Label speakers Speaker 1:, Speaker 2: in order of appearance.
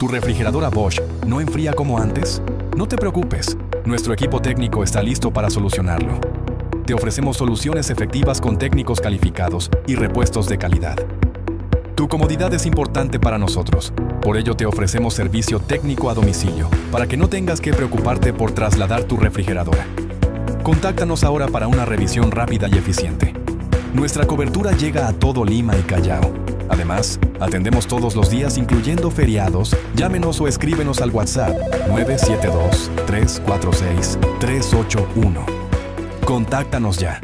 Speaker 1: ¿Tu refrigeradora Bosch no enfría como antes? No te preocupes, nuestro equipo técnico está listo para solucionarlo. Te ofrecemos soluciones efectivas con técnicos calificados y repuestos de calidad. Tu comodidad es importante para nosotros, por ello te ofrecemos servicio técnico a domicilio, para que no tengas que preocuparte por trasladar tu refrigeradora. Contáctanos ahora para una revisión rápida y eficiente. Nuestra cobertura llega a todo Lima y Callao. Además, atendemos todos los días incluyendo feriados. Llámenos o escríbenos al WhatsApp 972-346-381. Contáctanos ya.